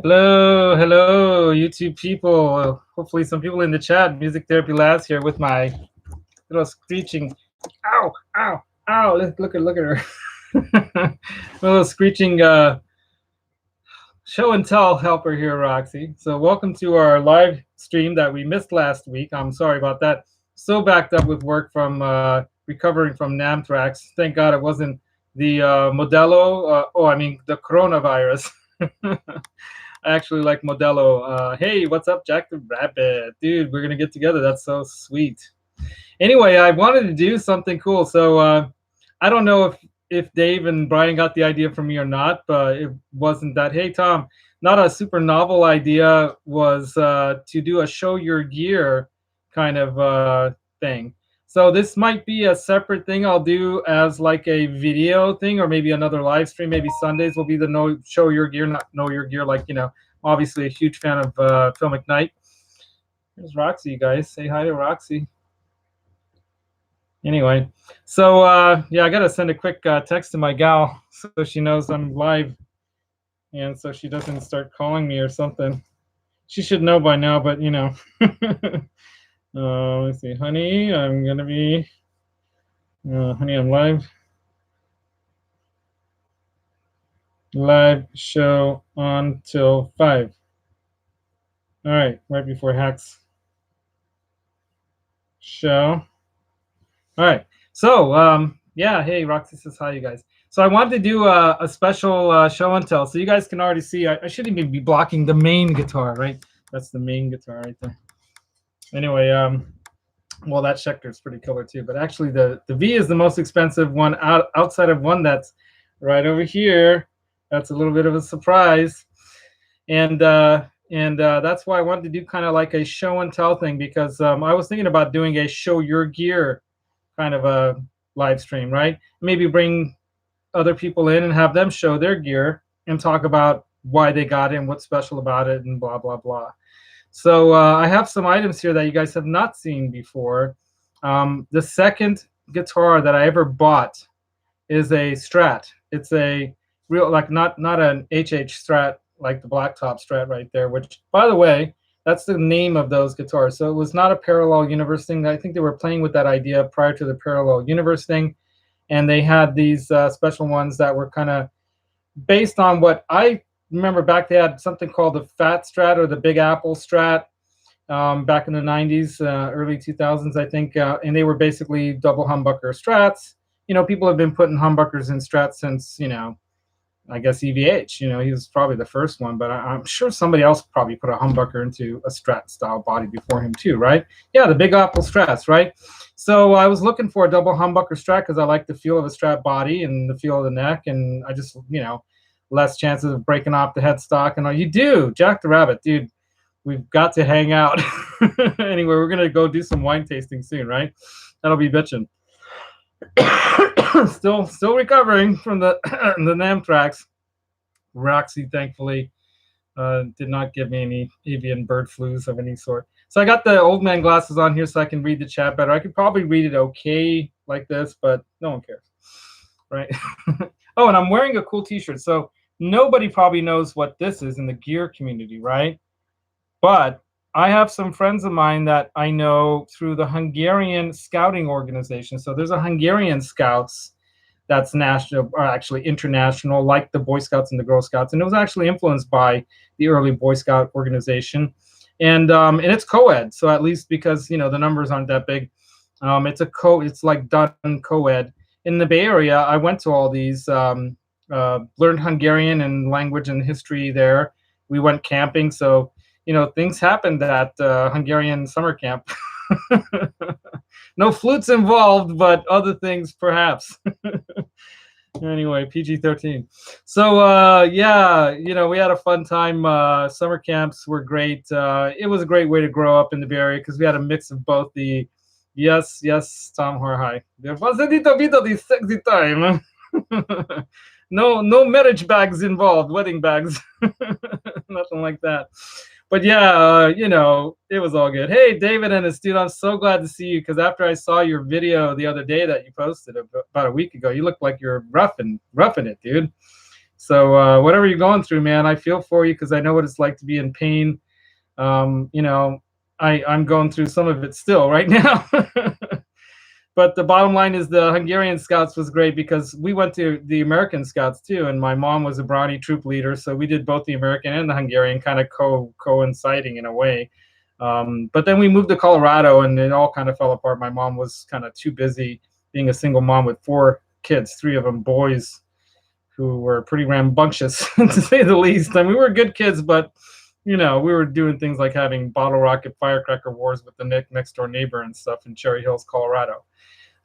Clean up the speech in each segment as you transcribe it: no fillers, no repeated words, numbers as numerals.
Hello, hello, YouTube people. Hopefully, some people in the chat. MusicTherapyLaz here with my little screeching. Ow, ow, ow! Look at her. My little screeching show and tell helper here, Roxy. So, welcome to our live stream that we missed last week. I'm sorry about that. So backed up with work from recovering from Namtrax. Thank God it wasn't the Modelo. The coronavirus. I actually like Modelo. Hey, what's up, Jack the Rabbit? Dude, we're going to get together. That's so sweet. Anyway, I wanted to do something cool. So I don't know if Dave and Brian got the idea from me or not, but it wasn't that. Hey, Tom, not a super novel idea was to do a show your gear kind of thing. So this might be a separate thing I'll do as like a video thing, or maybe another live stream. Maybe Sundays will be the no show your gear, not know your gear. Like, obviously a huge fan of Phil McKnight. Here's Roxy, you guys. Say hi to Roxy. Anyway, so yeah, I gotta send a quick text to my gal so she knows I'm live, and so she doesn't start calling me or something. She should know by now, but let's see, honey, I'm gonna be, honey, I'm live show on till 5. All right before Hacks show. All right, so yeah, hey, Roxy says hi, you guys. So I wanted to do a special show and tell, so you guys can already see. I shouldn't even be blocking the main guitar, right? That's the main guitar right there. Anyway, well, that Schecter is pretty killer too, but actually the V is the most expensive one outside of one that's right over here. That's a little bit of a surprise, and that's why I wanted to do kind of like a show and tell thing, because I was thinking about doing a show your gear kind of a live stream, right? Maybe bring other people in and have them show their gear and talk about why they got it and what's special about it and blah, blah, blah. So I have some items here that you guys have not seen before. The second guitar that I ever bought is a Strat. It's a real, like, not an HH Strat, like the blacktop Strat right there, which, by the way, that's the name of those guitars. So it was not a parallel universe thing. I think they were playing with that idea prior to the parallel universe thing. And they had these special ones that were kind of based on what I remember back. They had something called the Fat Strat or the Big Apple Strat back in the 90s, early 2000s, I think. And they were basically double humbucker Strats. People have been putting humbuckers in Strats since, I guess EVH. He was probably the first one, but I'm sure somebody else probably put a humbucker into a Strat style body before him too, right? Yeah, the Big Apple Strats, right? So I was looking for a double humbucker Strat because I like the feel of a Strat body and the feel of the neck, and I just, less chances of breaking off the headstock. And all you do, Jack the Rabbit, dude, we've got to hang out. Anyway, we're gonna go do some wine tasting soon, right? That'll be bitching. still recovering from the the Namtrax. Roxy, thankfully, did not give me any avian bird flus of any sort. So I got the old man glasses on here so I can read the chat better. I could probably read it okay like this, but no one cares, right? Oh, and I'm wearing a cool t-shirt. So nobody probably knows what this is in the gear community, right? But I have some friends of mine that I know through the Hungarian scouting organization. So there's a Hungarian Scouts that's national, or actually international, like the Boy Scouts and the Girl Scouts. And it was actually influenced by the early Boy Scout organization. And it's co-ed. So at least because, the numbers aren't that big. It's like done co-ed. In the Bay Area, I went to all these, learned Hungarian and language and history there. We went camping. So, things happened at Hungarian summer camp. No flutes involved, but other things perhaps. Anyway, PG-13. So yeah, we had a fun time. Summer camps were great. It was a great way to grow up in the Bay Area because we had a mix of both the yes, Tom Horhai. There was a little bit of the sexy time. No marriage bags involved, wedding bags. Nothing like that. But yeah, it was all good. Hey, David and his dude, I'm so glad to see you, because after I saw your video the other day that you posted about a week ago, you look like you're roughing it, dude. So whatever you're going through, man, I feel for you because I know what it's like to be in pain. You know, I'm going through some of it still right now. But the bottom line is the Hungarian Scouts was great because we went to the American Scouts too, and my mom was a Brownie troop leader, so we did both the American and the Hungarian, kind of coinciding in a way. But then we moved to Colorado, and it all kind of fell apart. My mom was kind of too busy being a single mom with 4 kids, 3 of them boys, who were pretty rambunctious to say the least. And we were good kids, but we were doing things like having bottle rocket firecracker wars with the next door neighbor and stuff in Cherry Hills, Colorado.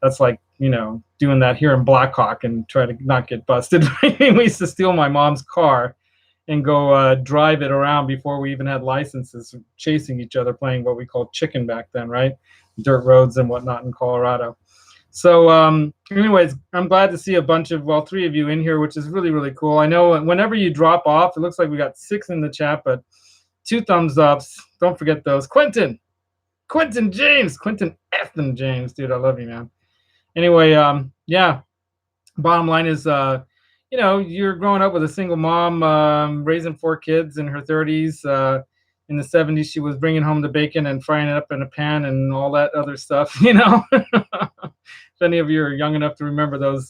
That's like, doing that here in Blackhawk and try to not get busted. We used to steal my mom's car and go drive it around before we even had licenses, chasing each other, playing what we called chicken back then, right? Dirt roads and whatnot in Colorado. So anyways, I'm glad to see a bunch of, 3 of you in here, which is really, really cool. I know whenever you drop off, it looks like we got 6 in the chat, but 2 thumbs ups. Don't forget those. Quentin James, Quentin Effin James, dude, I love you, man. Anyway, yeah, bottom line is, you're growing up with a single mom, raising 4 kids in her 30s. In the 70s, she was bringing home the bacon and frying it up in a pan and all that other stuff, If any of you are young enough to remember those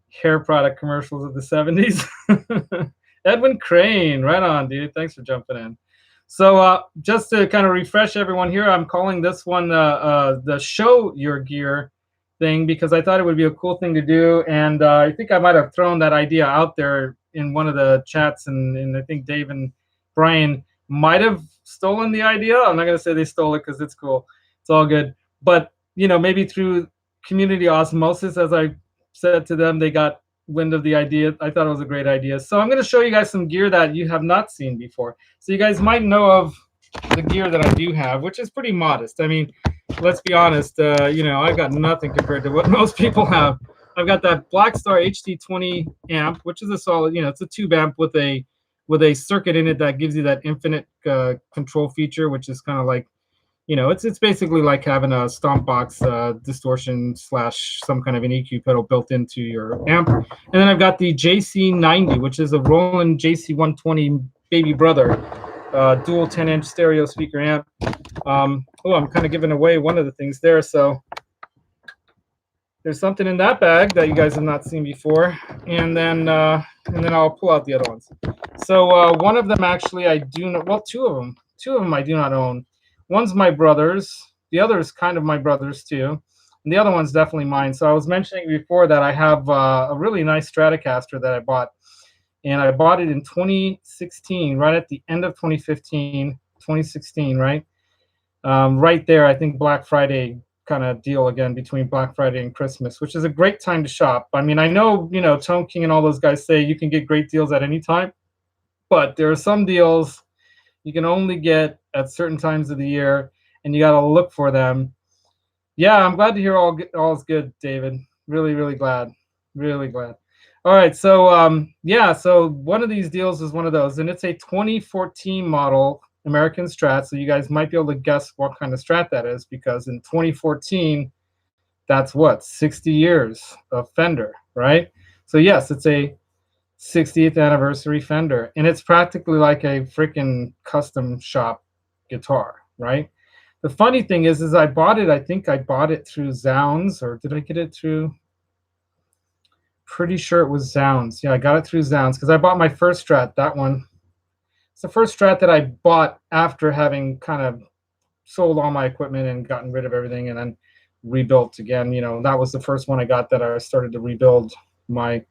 hair product commercials of the 70s. Edwin Crane, right on, dude. Thanks for jumping in. So just to kind of refresh everyone here, I'm calling this one the Show Your Gear thing because I thought it would be a cool thing to do. And I think I might have thrown that idea out there in one of the chats, and I think Dave and Brian might have stolen the idea. I'm not going to say they stole it because it's cool. It's all good. But, maybe through community osmosis, as I said to them, they got wind of the idea. I thought it was a great idea. So I'm going to show you guys some gear that you have not seen before. So you guys might know of the gear that I do have, which is pretty modest. I mean, let's be honest, I've got nothing compared to what most people have. I've got that Blackstar HD20 amp, which is a solid, it's a tube amp with a circuit in it that gives you that infinite control feature, which is kind of like, it's basically like having a stomp box distortion / some kind of an EQ pedal built into your amp. And then I've got the JC90, which is a Roland JC120 baby brother, dual 10-inch stereo speaker amp. I'm kind of giving away one of the things there. So there's something in that bag that you guys have not seen before. And then I'll pull out the other ones. So one of them actually I do not, well, two of them I do not own. One's my brother's, the other is kind of my brother's too, and the other one's definitely mine. So I was mentioning before that I have a really nice Stratocaster that I bought, and I bought it in 2016, right at the end of 2016, right? Right there, I think Black Friday kind of deal again between Black Friday and Christmas, which is a great time to shop. I mean, I know, Tone King and all those guys say you can get great deals at any time, but there are some deals you can only get at certain times of the year, and you got to look for them. Yeah, I'm glad to hear all's good, David. Really, really glad. Really glad. All right, so yeah, so one of these deals is one of those, and it's a 2014 model American Strat, so you guys might be able to guess what kind of Strat that is, because in 2014, that's what, 60 years of Fender, right? So yes, it's a 60th anniversary Fender, and it's practically like a freaking custom shop guitar, right? The funny thing is I think I bought it through Zounds, or did I get it through? Pretty sure it was Zounds. Yeah, I got it through Zounds because I bought my first Strat, that one. It's the first Strat that I bought after having kind of sold all my equipment and gotten rid of everything and then rebuilt again. That was the first one I got that I started to rebuild my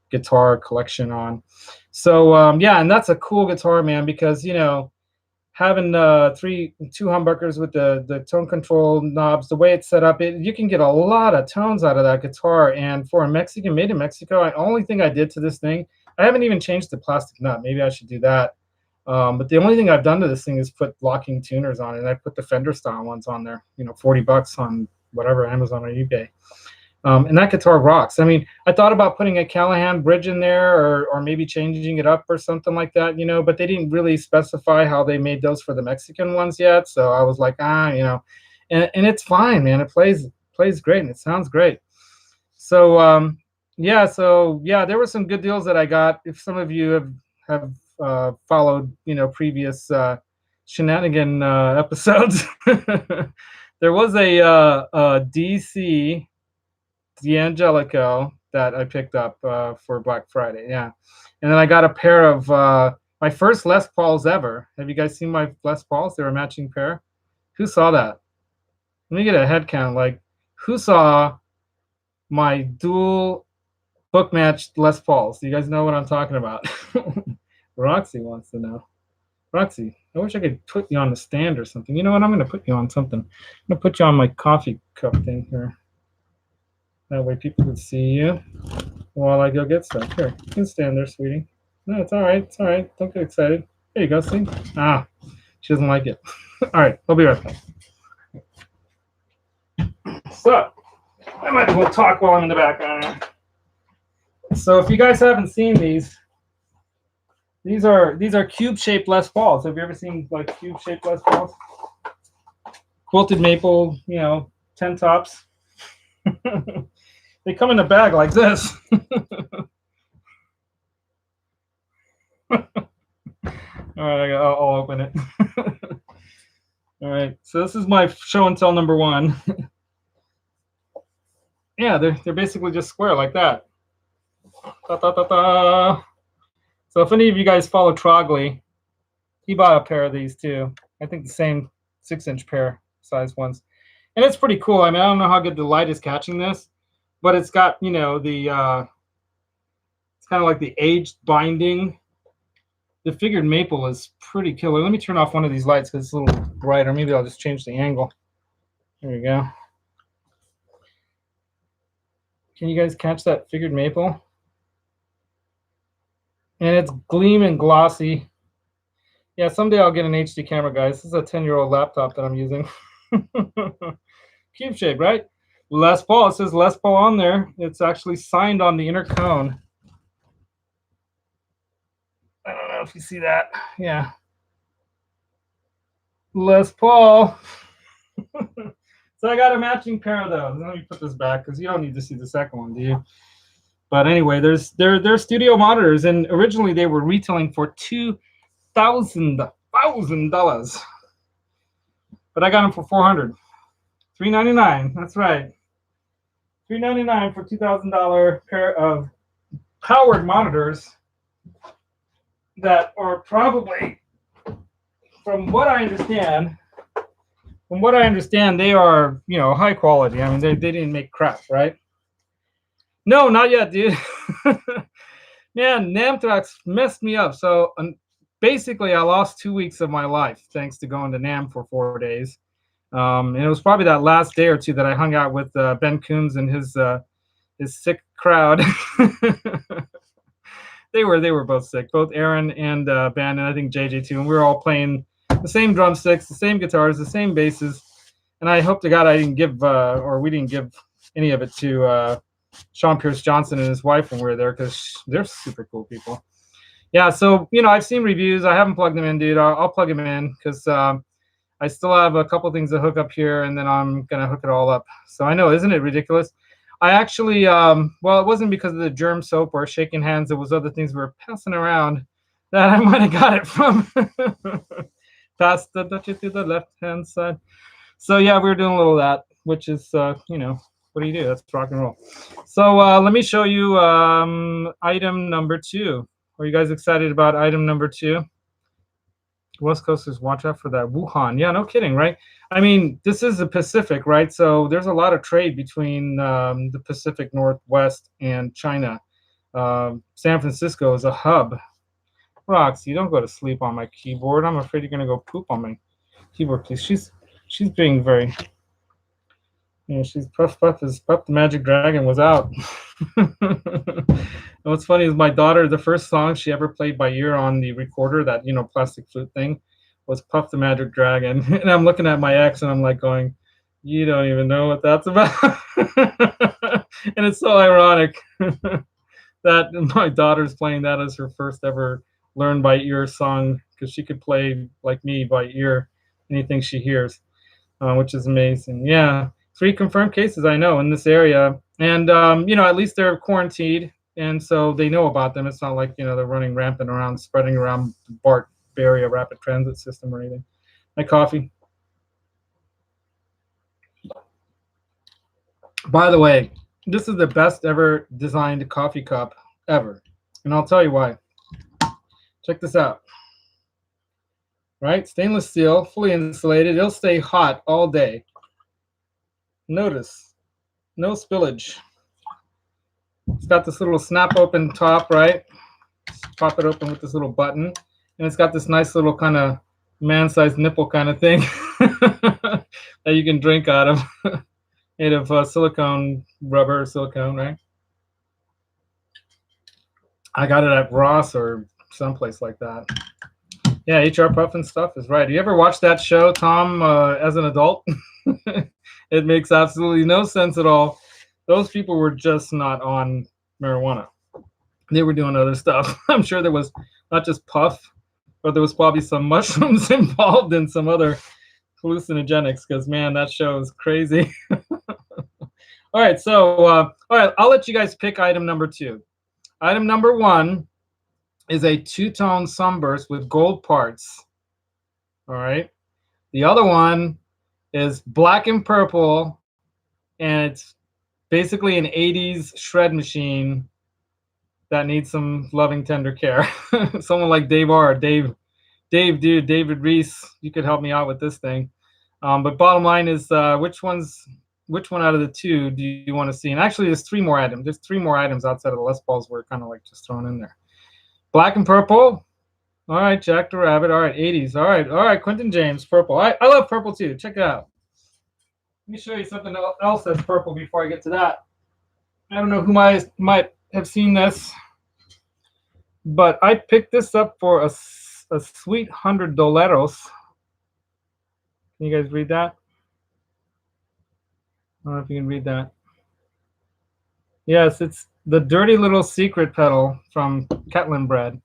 guitar collection on. So yeah, and that's a cool guitar, man, because having two humbuckers with the tone control knobs, the way it's set up, you can get a lot of tones out of that guitar. And for a Mexican, made in Mexico, the only thing I did to this thing, I haven't even changed the plastic nut. Maybe I should do that. But the only thing I've done to this thing is put locking tuners on it, and I put the Fender style ones on there, $40 on whatever, Amazon or eBay. And that guitar rocks. I mean, I thought about putting a Callahan bridge in there, or maybe changing it up or something like that, but they didn't really specify how they made those for the Mexican ones yet. So I was like, and it's fine, man. It plays great and it sounds great. So Yeah, so yeah, there were some good deals that I got. If some of you have followed, previous shenanigan episodes, there was a DC D'Angelico that I picked up for Black Friday. Yeah, and then I got a pair of my first Les Pauls ever. Have you guys seen my Les Pauls? They were a matching pair. Who saw that? Let me get a head count. Like, who saw my dual book matched Les Pauls? Do you guys know what I'm talking about? Roxy wants to know. Roxy, I wish I could put you on the stand or something. You know what? I'm going to put you on something. I'm going to put you on my coffee cup thing here. That way people can see you while I go get stuff. Here, you can stand there, sweetie. No, it's all right. It's all right. Don't get excited. There you go. See? Ah, she doesn't like it. All right, I'll be right back. So, I might as well talk while I'm in the background. So, if you guys haven't seen these are cube-shaped Les Pauls. Have you ever seen like cube-shaped Les Pauls? Quilted maple, 10 tops. They come in a bag like this. All right, I'll open it. All right, so this is my show and tell number one. Yeah, they're basically just square like that. Da, da, da, da. So if any of you guys follow Trogley, he bought a pair of these too. I think the same 6-inch pair size ones, and it's pretty cool. I mean, I don't know how good the light is catching this, but it's got the it's kind of like the aged binding. The figured maple is pretty killer. Let me turn off one of these lights because it's a little brighter. Maybe I'll just change the angle. There we go. Can you guys catch that figured maple? And it's gleaming glossy. Yeah, someday I'll get an HD camera, guys. This is a 10-year-old laptop that I'm using. Cube shape, right? Les Paul. It says Les Paul on there. It's actually signed on the inner cone. I don't know if you see that. Yeah. Les Paul. So I got a matching pair of those. Let me put this back because you don't need to see the second one, do you? But anyway, they're studio monitors, and originally they were retailing for $2,000. But I got them for $400. $399. That's right. $399 for $2,000 pair of powered monitors that are probably, from what I understand, they are, high quality. I mean, they didn't make crap, right? No, not yet, dude. Man, Namtrax messed me up. So basically, I lost 2 weeks of my life thanks to going to Nam for 4 days. And it was probably that last day or two that I hung out with Ben Coombs and his sick crowd. They were both sick, both Aaron and Ben, and I think JJ too. And we were all playing the same drumsticks, the same guitars, the same basses. And I hope to God I didn't give, or we didn't give any of it to Sean Pierce Johnson and his wife when we were there, because they're super cool people. Yeah, so I've seen reviews. I haven't plugged them in, dude. I'll plug them in because I still have a couple things to hook up here, and then I'm gonna hook it all up. So I know, isn't it ridiculous? I actually, well, it wasn't because of the germ soap or shaking hands. It was other things we were passing around that I might have got it from. Pass the Dutchie to the left-hand side. So yeah, we were doing a little of that, which is, what do you do? That's rock and roll. So let me show you item number 2. Are you guys excited about item number 2? West Coasters, watch out for that Wuhan. Yeah, no kidding, right? I mean, this is the Pacific, right? So there's a lot of trade between the Pacific Northwest and China. San Francisco is a hub. Roxy, don't go to sleep on my keyboard. I'm afraid you're going to go poop on my keyboard, please. She's being very... she's Puff the Magic Dragon was out. And what's funny is my daughter, the first song she ever played by ear on the recorder, that plastic flute thing, was Puff the Magic Dragon. And I'm looking at my ex and I'm like going, you don't even know what that's about. And it's so ironic that my daughter's playing that as her first ever learned by ear song, because she could play like me by ear anything she hears, which is amazing. Yeah. 3 confirmed cases, I know, in this area. And at least they're quarantined, and so they know about them. It's not like they're running rampant around, spreading around the BART area rapid transit system or anything. My coffee. By the way, this is the best ever designed coffee cup ever, and I'll tell you why. Check this out. Right, stainless steel, fully insulated. It'll stay hot all day. Notice, no spillage. It's got this little snap open top, right? Just pop it open with this little button, and it's got this nice little kind of man-sized nipple kind of thing that you can drink out of, made of silicone, rubber, silicone, right? I got it at Ross or someplace like that. Yeah, HR Puffin stuff is right. You ever watch that show, Tom, as an adult? It makes absolutely no sense at all. Those people were just not on marijuana. They were doing other stuff. I'm sure there was not just puff, but there was probably some mushrooms involved and some other hallucinogenics, because, man, that show is crazy. All right, so, all right, I'll let you guys pick item number 2. Item number 1 is a two-tone sunburst with gold parts. All right. The other one is black and purple, and it's basically an 80s shred machine that needs some loving, tender care. Someone like David Reese, you could help me out with this thing. But bottom line is, which one out of the 2 do you want to see? And actually, there's 3 more items. There's 3 more items outside of the Les Pauls we're kind of like just thrown in there. Black and purple. All right, Jack the Rabbit. All right, 80s. All right, Quentin James, purple. I love purple too. Check it out. Let me show you something else that's purple before I get to that. I don't know who might have seen this, but I picked this up for a sweet $100. Can you guys read that? I don't know if you can read that. Yes, it's the Dirty Little Secret pedal from Ketlin Bread.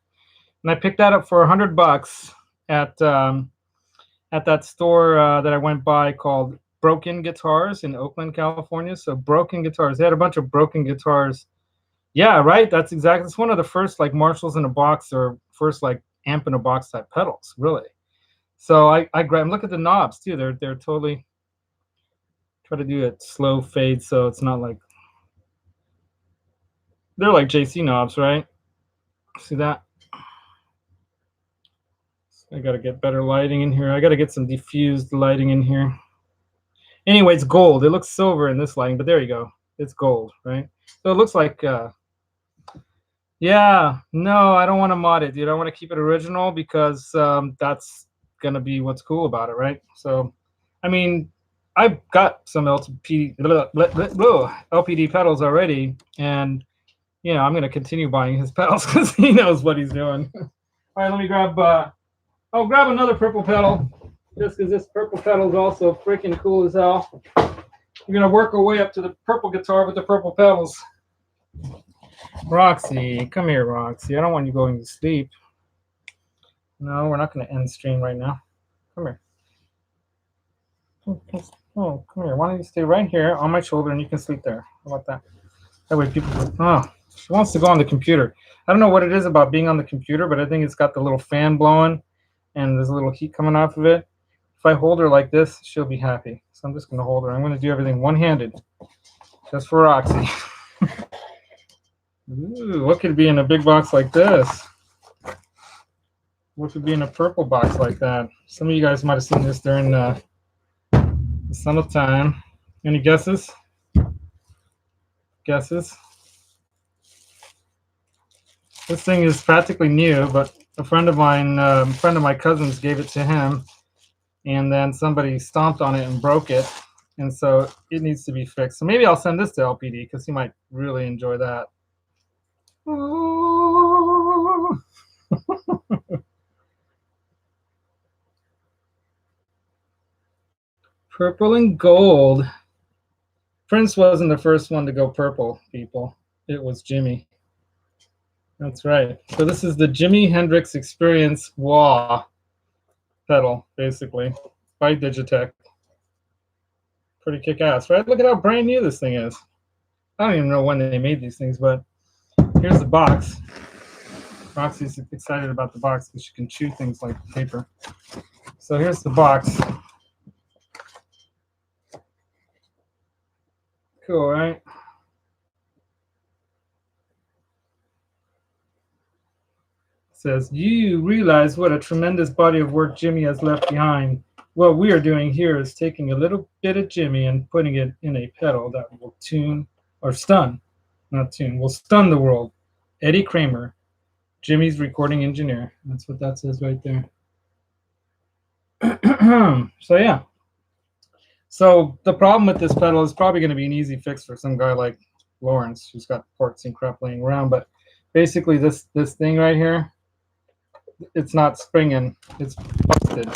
And I picked that up for $100 at that store that I went by called Broken Guitars in Oakland, California. So Broken Guitars, they had a bunch of broken guitars. Yeah, right. It's one of the first like Marshalls in a box, or first like amp in a box type pedals, really. So I grabbed. Look at the knobs too. They're totally, try to do a slow fade so it's not like, they're like JC knobs, right? See that? I got to get better lighting in here. I got to get some diffused lighting in here. Anyway, it's gold. It looks silver in this lighting, but there you go. It's gold, right? So it looks like, yeah, no, I don't want to mod it, dude. I want to keep it original because that's going to be what's cool about it, right? So, I mean, I've got some LPD pedals already, and, I'm going to continue buying his pedals because he knows what he's doing. All right, let me grab... grab another purple pedal, just because this purple pedal is also freaking cool as hell. We're going to work our way up to the purple guitar with the purple pedals. Roxy, come here, Roxy. I don't want you going to sleep. No, we're not going to end stream right now. Come here. Oh, come here. Why don't you stay right here on my shoulder and you can sleep there? How about that? That way people she wants to go on the computer. I don't know what it is about being on the computer, but I think it's got the little fan blowing and there's a little heat coming off of it. If I hold her like this, she'll be happy. So I'm just going to hold her. I'm going to do everything one-handed, just for Roxy. Ooh, what could be in a big box like this? What could be in a purple box like that? Some of you guys might have seen this during the summertime. Any guesses? Guesses? This thing is practically new, but a friend of my cousin's gave it to him, and then somebody stomped on it and broke it, and so it needs to be fixed. So maybe I'll send this to LPD because he might really enjoy that. Purple and gold. Prince wasn't the first one to go purple, people. It was Jimmy. That's right. So this is the Jimi Hendrix Experience Wah pedal, basically, by Digitech. Pretty kick-ass, right? Look at how brand new this thing is. I don't even know when they made these things, but here's the box. Roxy's excited about the box because she can chew things like paper. So here's the box. Cool, right? Says, you realize what a tremendous body of work Jimmy has left behind. What we are doing here is taking a little bit of Jimmy and putting it in a pedal that will tune or stun, not tune, will stun the world. Eddie Kramer, Jimmy's recording engineer. That's what that says right there. So yeah. So the problem with this pedal is probably going to be an easy fix for some guy like Lawrence, who's got ports and crap laying around. But basically, this thing right here, it's not springing, it's busted.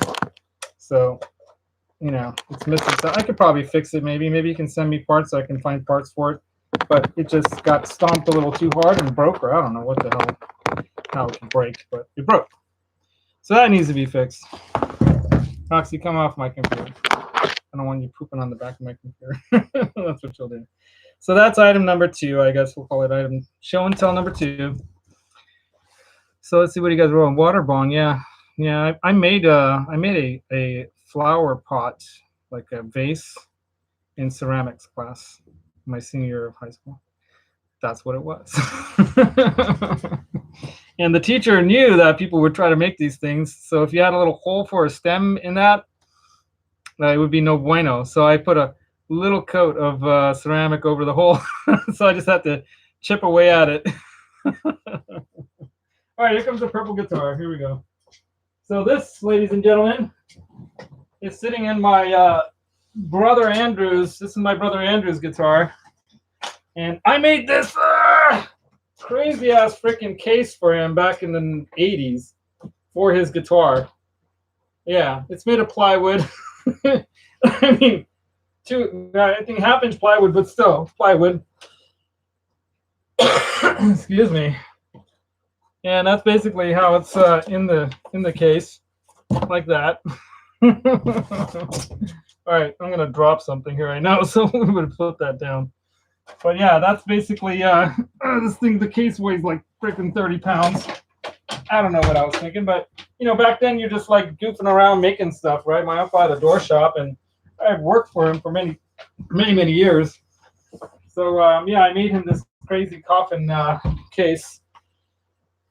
So, you know, it's missing. So I could probably fix it. Maybe you can send me parts so I can find parts for it. But it just got stomped a little too hard and broke, or I don't know what the hell, how it can break, but it broke. So that needs to be fixed. Roxy, come off my computer. I don't want you pooping on the back of my computer. That's what you'll do. So that's item number 2. I guess we'll call it item show and tell number 2. So let's see what you guys wrote. Water bong, yeah. I made a flower pot, like a vase, in ceramics class, my senior year of high school. That's what it was. And the teacher knew that people would try to make these things. So if you had a little hole for a stem in that, it would be no bueno. So I put a little coat of ceramic over the hole. So I just had to chip away at it. All right, here comes the purple guitar. Here we go. So this, ladies and gentlemen, is sitting in my brother Andrew's. This is my brother Andrew's guitar. And I made this crazy ass freaking case for him back in the 80s for his guitar. Yeah, it's made of plywood. I mean, I think 1/2-inch plywood, but still plywood. Excuse me. And that's basically how it's in the case, like that. All right, I'm gonna drop something here right now, so we would put that down. But yeah, that's basically this thing. The case weighs like freaking 30 pounds. I don't know what I was thinking, but you know, back then you're just like goofing around making stuff, right? My uncle had a door shop, and I've worked for him for many years. So yeah, I made him this crazy coffin case.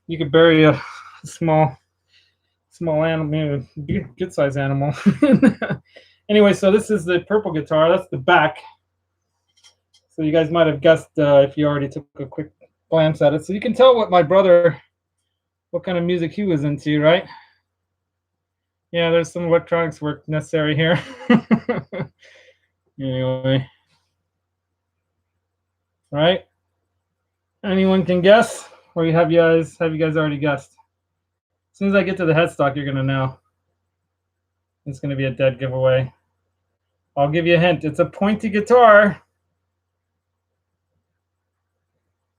You could bury a small animal, good size animal. Anyway, so this is the purple guitar. That's the back. So you guys might have guessed if you already took a quick glance at it. So you can tell what my brother, what kind of music he was into, right? Yeah, there's some electronics work necessary here. Anyway, right? Anyone can guess, or have you guys already guessed? As soon as I get to the headstock, you're gonna know. It's gonna be a dead giveaway. I'll give you a hint. It's a pointy guitar.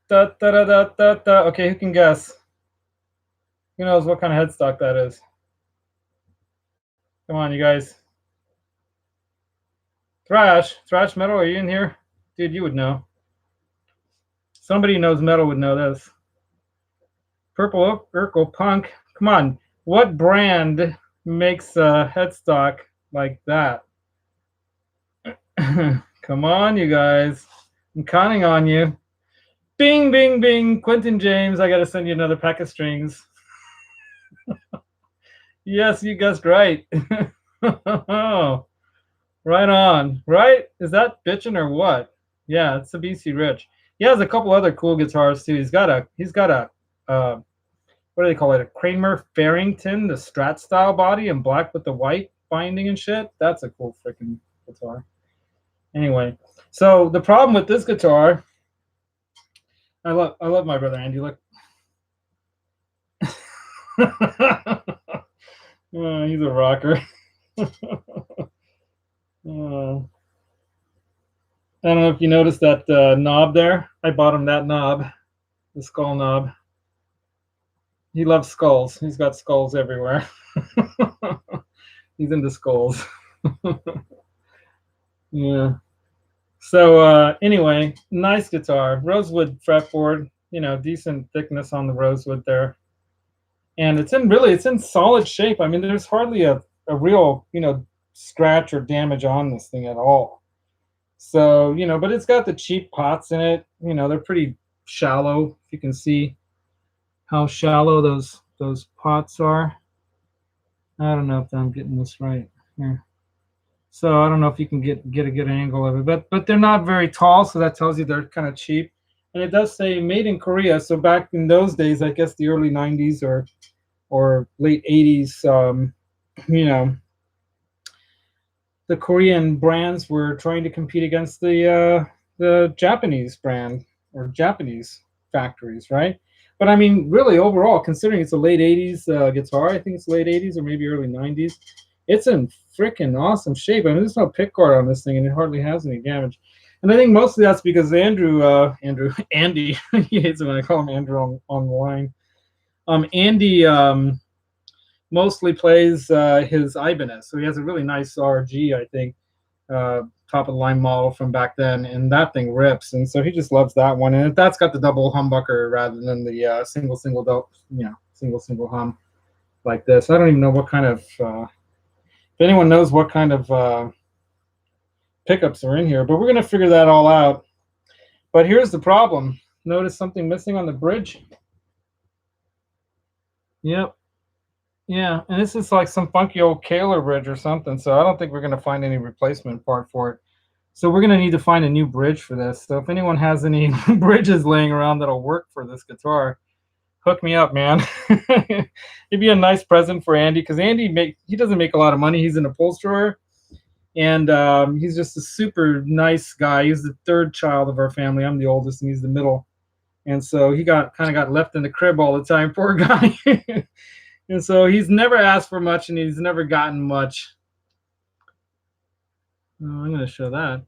Da, da, da, da, da, da. Okay, who can guess? Who knows what kind of headstock that is? Come on, you guys. Thrash metal, are you in here? Dude, you would know. Somebody who knows metal would know this. Purple Urkel Punk. Come on, what brand makes a headstock like that? Come on, you guys. I'm counting on you. Bing, bing, bing. Quentin James, I got to send you another pack of strings. Yes, you guessed right. Right on. Right? Is that bitchin' or what? Yeah, it's a BC Rich. He has a couple other cool guitars too. He's got a what do they call it? A Kramer Farrington, the Strat style body in black with the white binding and shit. That's a cool freaking guitar. Anyway, so the problem with this guitar, I love my brother Andy. Look. Oh, he's a rocker. I don't know if you noticed that knob there. I bought him that knob, the skull knob. He loves skulls. He's got skulls everywhere. He's into skulls. Yeah. So anyway, nice guitar, rosewood fretboard, decent thickness on the rosewood there, and it's in solid shape. I mean, there's hardly a real scratch or damage on this thing at all. So but it's got the cheap pots in it. They're pretty shallow. If you can see how shallow those pots are. I don't know if I'm getting this right here. So I don't know if you can get a good angle of it, but they're not very tall, so that tells you they're kind of cheap. And it does say made in Korea. So back in those days, I guess the early '90s or late '80s, you know, the Korean brands were trying to compete against the Japanese brand or Japanese factories, right? But I mean, really, overall, considering it's a late '80s guitar, I think it's late '80s or maybe early '90s. It's in freaking awesome shape. I mean, there's no pickguard on this thing, and it hardly has any damage. And I think mostly that's because Andy, he hates it when I call him Andrew on the line. Andy mostly plays his Ibanez, so he has a really nice RG, I think, top of the line model from back then, and that thing rips. And so he just loves that one, and that's got the double humbucker rather than the single hum like this. I don't even know what kind of if anyone knows what kind of pickups are in here, but we're gonna figure that all out. But here's the problem. Notice something missing on the bridge? Yep. Yeah, and this is like some funky old Kaler bridge or something, so I don't think we're going to find any replacement part for it. So we're going to need to find a new bridge for this. So if anyone has any bridges laying around that'll work for this guitar, hook me up, man. It'd be a nice present for Andy, because he doesn't make a lot of money. He's an upholsterer, and he's just a super nice guy. He's the third child of our family. I'm the oldest, and he's the middle. And so he kind of got left in the crib all the time, poor guy. And so he's never asked for much, and he's never gotten much. Oh, I'm going to show that.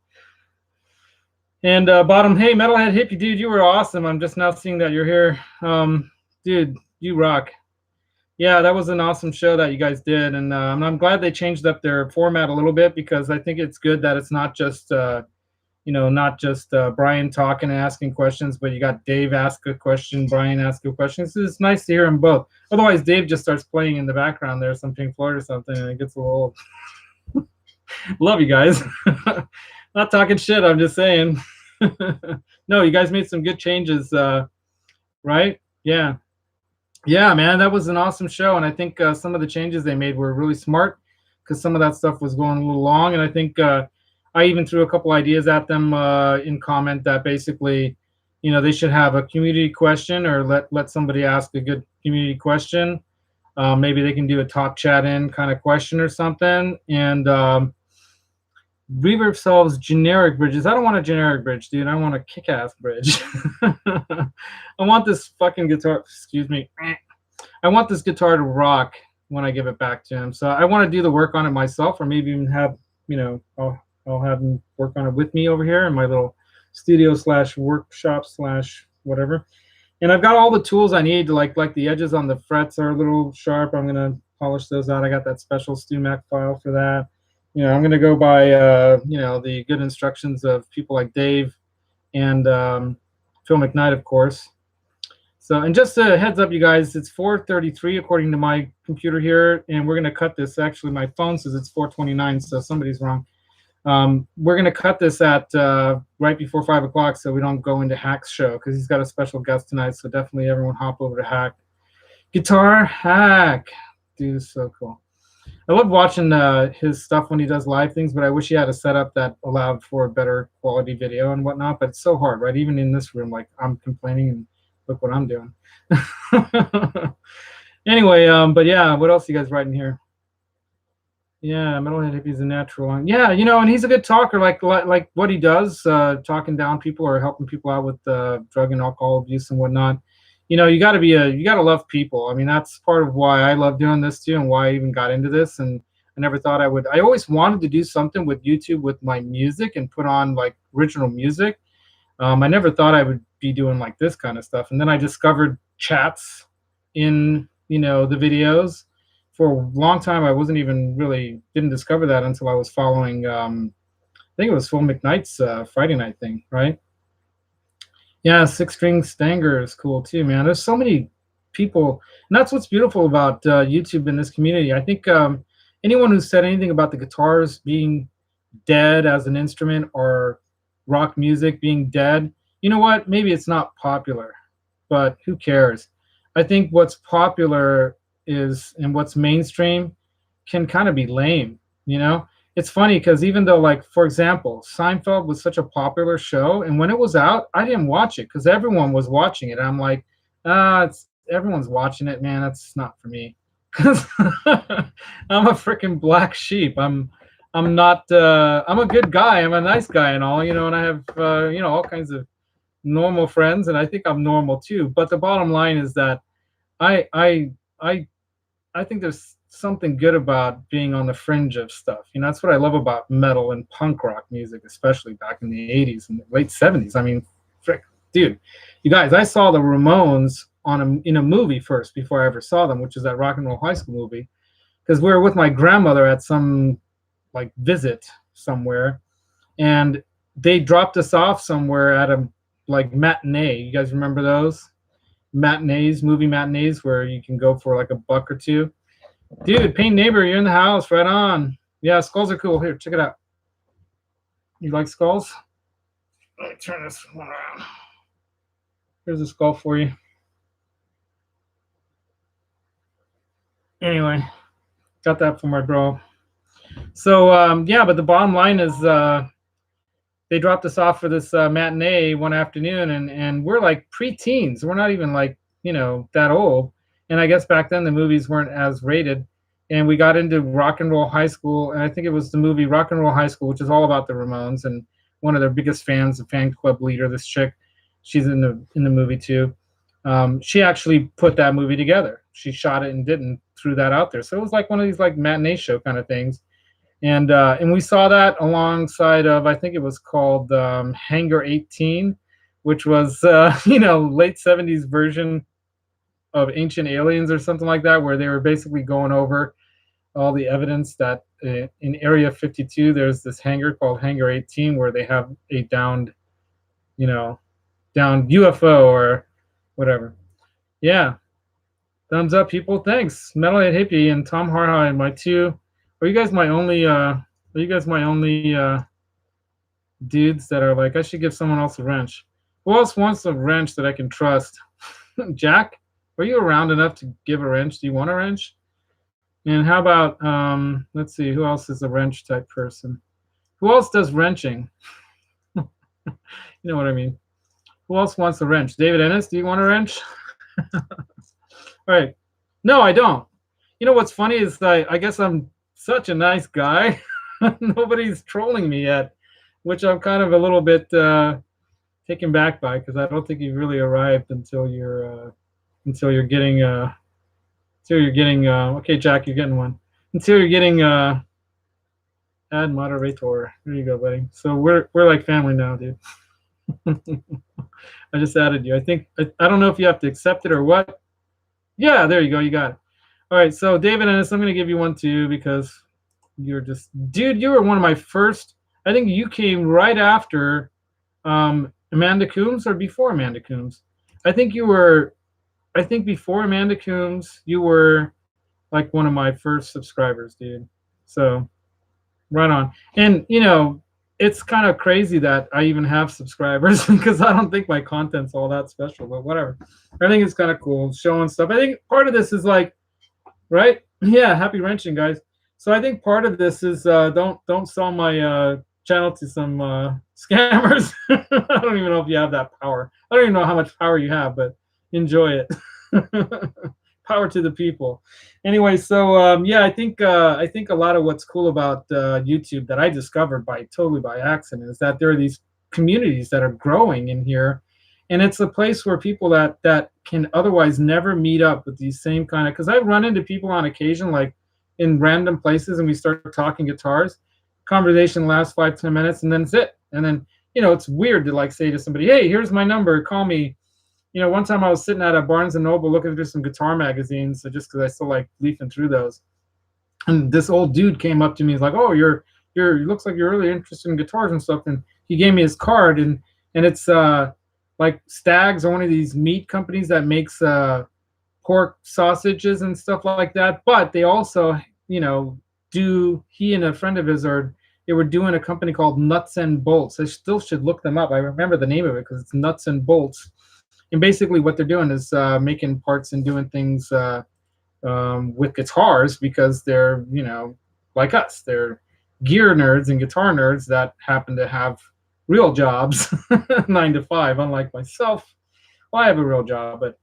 And bottom, hey, Metalhead Hippie, dude, you were awesome. I'm just now seeing that you're here. Dude, you rock. Yeah, that was an awesome show that you guys did. And I'm glad they changed up their format a little bit, because I think it's good that it's not just Brian talking and asking questions, but you got Dave ask a question, Brian ask a question. It's nice to hear them both. Otherwise, Dave just starts playing in the background there, some Pink Floyd or something, and it gets a little old. Love you guys. Not talking shit, I'm just saying. No, you guys made some good changes, right? Yeah. Yeah, man, that was an awesome show, and I think some of the changes they made were really smart, because some of that stuff was going a little long, and I think I even threw a couple ideas at them in comment that basically, they should have a community question, or let somebody ask a good community question. Maybe they can do a top chat in kind of question or something, and Reverb solves generic bridges. I don't want a generic bridge, dude. I want a kick-ass bridge. I want this fucking guitar. Excuse me. I want this guitar to rock when I give it back to him. So I want to do the work on it myself, or maybe even have, I'll have him work on it with me over here in my little studio / workshop / whatever. And I've got all the tools I need to like the edges on the frets are a little sharp. I'm gonna polish those out. I got that special StuMac file for that. I'm gonna go by the good instructions of people like Dave and Phil McKnight, of course. So, and just a heads up, you guys, it's 4:33 according to my computer here, and we're gonna cut this. Actually, my phone says it's 4:29, so somebody's wrong. We're gonna cut this at right before 5 o'clock, so we don't go into Hack's show, because he's got a special guest tonight. So definitely, everyone hop over to Hack. Guitar Hack, dude, is so cool. I love watching his stuff when he does live things, but I wish he had a setup that allowed for better quality video and whatnot. But it's so hard, right? Even in this room, like, I'm complaining, and look what I'm doing. Anyway, but yeah, what else you guys writing here? Yeah, Metalhead Hippie's a natural one. Yeah, and he's a good talker, like what he does, talking down people or helping people out with drug and alcohol abuse and whatnot. You gotta love people. I mean, that's part of why I love doing this too, and why I even got into this. And I never thought I would. I always wanted to do something with YouTube with my music and put on like original music. I never thought I would be doing like this kind of stuff. And then I discovered chats in the videos. For a long time, I didn't discover that until I was following think it was Phil McKnight's Friday night thing, right? Yeah, Six String Stanger is cool too, man. There's so many people, and that's what's beautiful about YouTube in this community. I think anyone who said anything about the guitars being dead as an instrument or rock music being dead, you know what? Maybe it's not popular, but who cares? I think what's popular is and what's mainstream can kind of be lame, you know? It's funny because even though, like, for example, Seinfeld was such a popular show, and when it was out, I didn't watch it because everyone was watching it. I'm like, it's everyone's watching it, man. That's not for me. Because I'm a freaking black sheep. I'm not. I'm a good guy. I'm a nice guy and all, you know. And I have all kinds of normal friends, and I think I'm normal too. But the bottom line is that I I I I think there's something good about being on the fringe of stuff. You know, that's what I love about metal and punk rock music, especially back in the 80s and the late 70s. I mean, frick, dude, you guys, I saw the Ramones in a movie first before I ever saw them, which is that Rock and Roll High School movie, because we were with my grandmother at some like visit somewhere, and they dropped us off somewhere at a like matinee. You guys remember those matinees, movie matinees, where you can go for like a buck or two? Dude, Pain Neighbor, you're in the house. Right on. Yeah, skulls are cool. Here, check it out. You like skulls? Let me turn this one around. Here's a skull for you. Anyway, got that for my bro. So, yeah, but the bottom line is they dropped us off for this matinee one afternoon, and we're like pre-teens. We're not even like, that old. And I guess back then the movies weren't as rated. And we got into Rock and Roll High School, and I think it was the movie Rock and Roll High School, which is all about the Ramones. And one of their biggest fans, the fan club leader, this chick, she's in the movie too. She actually put that movie together. She shot it and didn't threw that out there. So it was like one of these like matinee show kind of things. And we saw that alongside of, I think it was called Hangar 18, which was late 70s version of Ancient Aliens or something like that, where they were basically going over all the evidence that in Area 52 there's this hangar called Hangar 18 where they have a downed UFO or whatever. Yeah, thumbs up, people. Thanks, Metalhead Hippie and Tom Harhide, my two. Are you guys my only dudes that are like, I should give someone else a wrench? Who else wants a wrench that I can trust? Jack, are you around enough to give a wrench? Do you want a wrench? And how about let's see, who else is a wrench type person? Who else does wrenching? You know what I mean. Who else wants a wrench? David Ennis, do you want a wrench? All right. No, I don't. You know what's funny is I guess I'm such a nice guy. Nobody's trolling me yet, which I'm kind of a little bit taken back by, because I don't think you've really arrived until you're getting okay, Jack, you're getting one. Until you're getting add moderator. There you go, buddy. So we're like family now, dude. I just added you. I think I don't know if you have to accept it or what. Yeah, there you go. You got it. All right. So David Ennis, I'm gonna give you one too, because you're just, dude. You were one of my first. I think you came right after Amanda Coombs or before Amanda Coombs. I think before Amanda Coombs, you were like one of my first subscribers, dude. So right on. And it's kind of crazy that I even have subscribers because I don't think my content's all that special, but whatever. I think it's kind of cool showing stuff. I think part of this is like, right? Yeah, happy wrenching, guys. So I think part of this is don't sell my channel to some scammers. I don't even know if you have that power. I don't even know how much power you have, but enjoy it. Power to the people. Anyway, so yeah, I think a lot of what's cool about YouTube that I discovered totally by accident is that there are these communities that are growing in here, and it's a place where people that can otherwise never meet up with these same kind of, because I run into people on occasion, like in random places, and we start talking guitars. Conversation lasts 5-10 minutes, and then it's it. And then it's weird to like say to somebody, hey, here's my number, call me. One time I was sitting at a Barnes & Noble looking through some guitar magazines, so just because I still like leafing through those. And this old dude came up to me. He's like, oh, you're it looks like you're really interested in guitars and stuff." And he gave me his card, and it's like Stag's, or one of these meat companies that makes pork sausages and stuff like that. But they also, he and a friend of his they were doing a company called Nuts and Bolts. I still should look them up. I remember the name of it because it's Nuts and Bolts. And basically, what they're doing is making parts and doing things with guitars, because they're, like us. They're gear nerds and guitar nerds that happen to have real jobs, 9 to 5, unlike myself. Well, I have a real job, but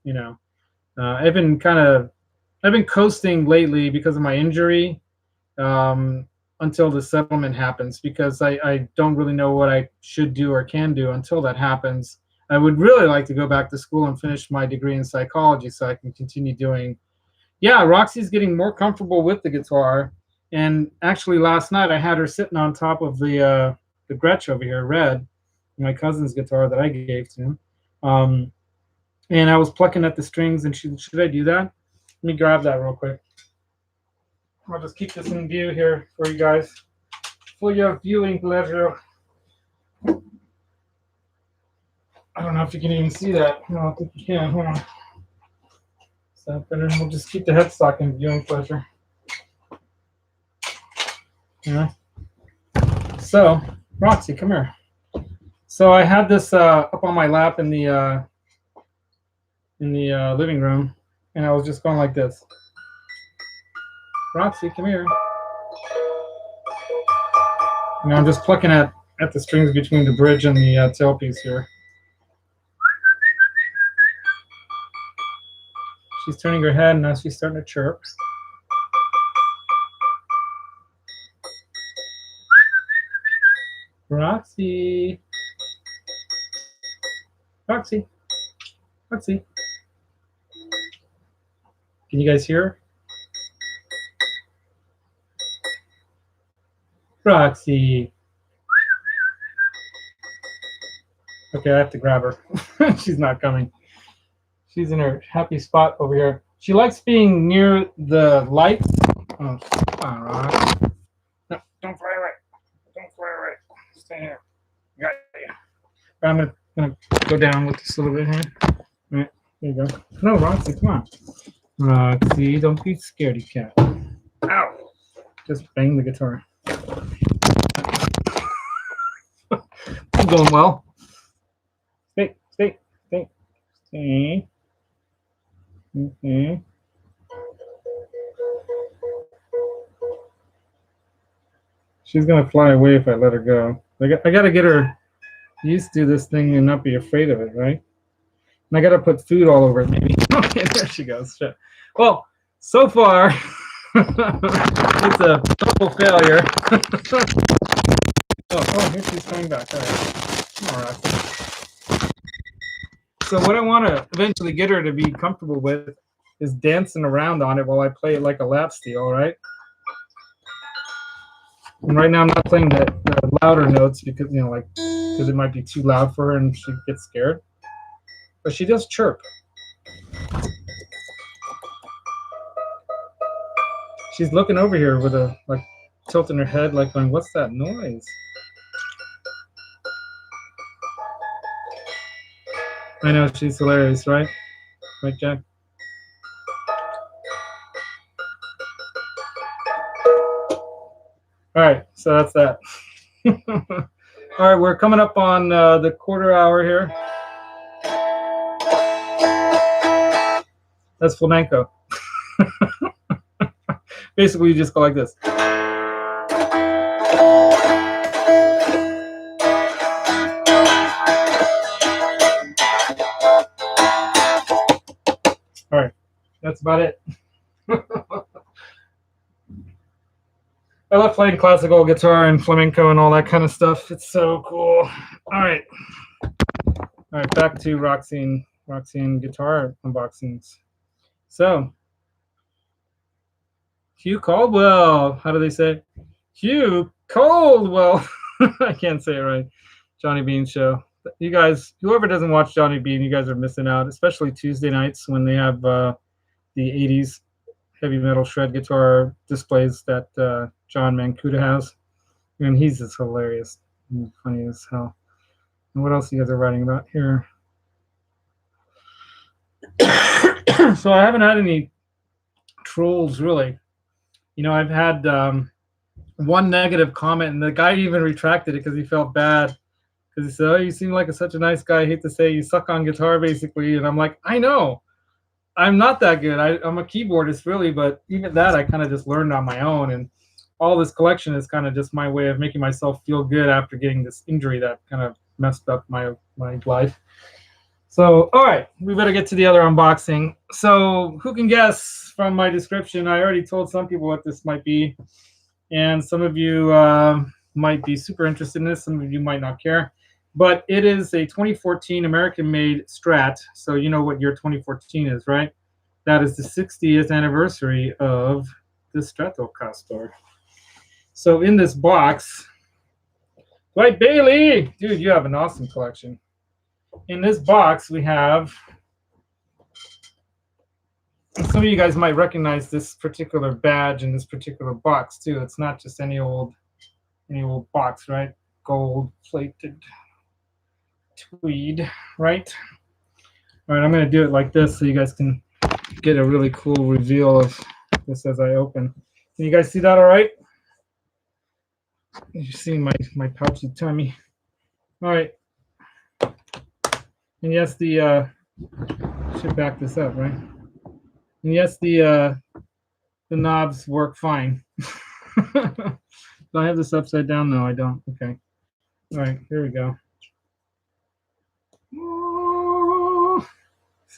I've been coasting lately because of my injury, until the settlement happens, because I don't really know what I should do or can do until that happens. I would really like to go back to school and finish my degree in psychology so I can continue doing. Yeah, Roxy's getting more comfortable with the guitar, and actually last night I had her sitting on top of the Gretsch over here, Red, my cousin's guitar that I gave to him. And I was plucking at the strings, and should I do that? Let me grab that real quick. I'll just keep this in view here for you guys, for your viewing pleasure. I don't know if you can even see that. No, I don't think you can. Hold on. Is that better? We'll just keep the headstock in viewing pleasure. Yeah. So, Roxy, come here. So I had this up on my lap in the living room, and I was just going like this. Roxy, come here. I'm just plucking at the strings between the bridge and the tailpiece here. She's turning her head, and now she's starting to chirp. Roxy. Roxy. Roxy. Can you guys hear her? Roxy. Okay, I have to grab her. She's not coming. She's in her happy spot over here. She likes being near the lights. Oh, come on, Rox. No, don't fly away. Don't fly away. Stay here. Got you. I'm gonna go down with this a little bit here. All right, there you go. No, Roxy, come on. Roxy, don't be scaredy cat. Ow! Just bang the guitar. I'm going well. Stay. Mm-hmm. She's gonna fly away if I let her go. I gotta get her used to this thing and not be afraid of it, right? And I gotta put food all over it, maybe. Okay, there she goes. Shit. Well, so far, it's a total failure. oh, here she's coming back. All right. All right. So what I want to eventually get her to be comfortable with is dancing around on it while I play it like a lap steel, right? And right now I'm not playing the louder notes because because it might be too loud for her and she gets scared. But she does chirp. She's looking over here with tilting her head, like going, "What's that noise?" I know, she's hilarious, right? Right, Jack? All right, so that's that. All right, we're coming up on the quarter hour here. That's flamenco. Basically, you just go like this. All right, that's about it. I love playing classical guitar and flamenco and all that kind of stuff. It's so cool. All right, back to Roxy and guitar unboxings. So, Hugh Caldwell. How do they say? Hugh Caldwell. I can't say it right. Johnny Bean Show. You guys, whoever doesn't watch Johnny Bean, you guys are missing out, especially Tuesday nights when they have the 80s heavy metal shred guitar displays that John Mancuda has. And he's just hilarious. And funny as hell. And what else you guys are writing about here? So I haven't had any trolls really. You know, I've had one negative comment, and the guy even retracted it because he felt bad. Because he said, "Oh, you seem like such a nice guy. I hate to say you suck on guitar, basically." And I'm like, I know, I'm not that good. I'm a keyboardist, really, but even that I kind of just learned on my own. And all this collection is kind of just my way of making myself feel good after getting this injury that kind of messed up my life. So, all right, we better get to the other unboxing. So, who can guess from my description? I already told some people what this might be, and some of you might be super interested in this. Some of you might not care. But it is a 2014 American-made Strat. So you know what year 2014 is, right? That is the 60th anniversary of the Stratocaster. So in this box, Dwight Bailey, dude, you have an awesome collection. In this box, we have, some of you guys might recognize this particular badge in this particular box too. It's not just any old box, right? Gold plated tweed, right? All right, I'm going to do it like this so you guys can get a really cool reveal of this as I open. Can you guys see that all right? You're seeing my pouchy tummy. All right. And yes, the should back this up, right? And yes, the knobs work fine. Do I have this upside down? No, I don't. Okay. All right, here we go.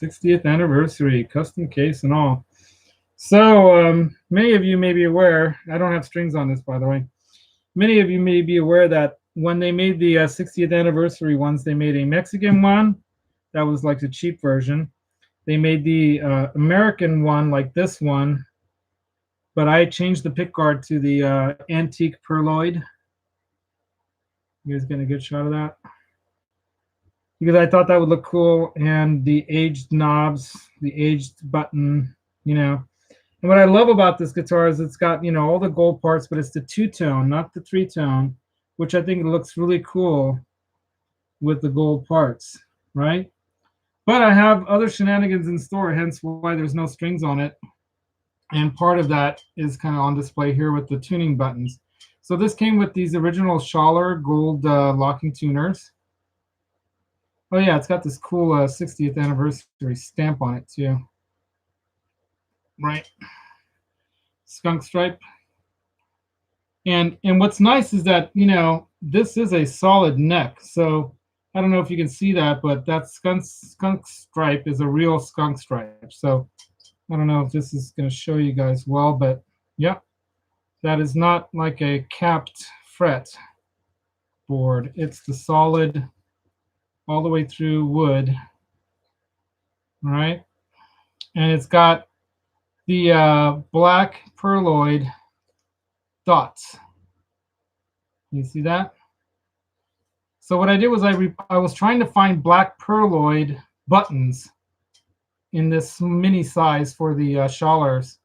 60th anniversary, custom case and all. So many of you may be aware, I don't have strings on this, by the way. Many of you may be aware that when they made the 60th anniversary ones, they made a Mexican one that was like the cheap version. They made the American one like this one, but I changed the pickguard to the antique pearloid. You guys getting a good shot of that? Because I thought that would look cool, and the aged knobs, the aged button, you know. And what I love about this guitar is it's got, you know, all the gold parts, but it's the two-tone, not the three-tone, which I think looks really cool with the gold parts, right? But I have other shenanigans in store, hence why there's no strings on it. And part of that is kind of on display here with the tuning buttons. So this came with these original Schaller gold locking tuners. Oh yeah, it's got this cool 60th anniversary stamp on it too. Right. Skunk stripe. And what's nice is that, you know, this is a solid neck. So I don't know if you can see that, but that skunk stripe is a real skunk stripe. So I don't know if this is going to show you guys well, but yeah, that is not like a capped fret board. It's the solid all the way through wood. All right. And it's got the black pearloid dots. You see that? So what I did was I was trying to find black pearloid buttons in this mini size for the Schallers.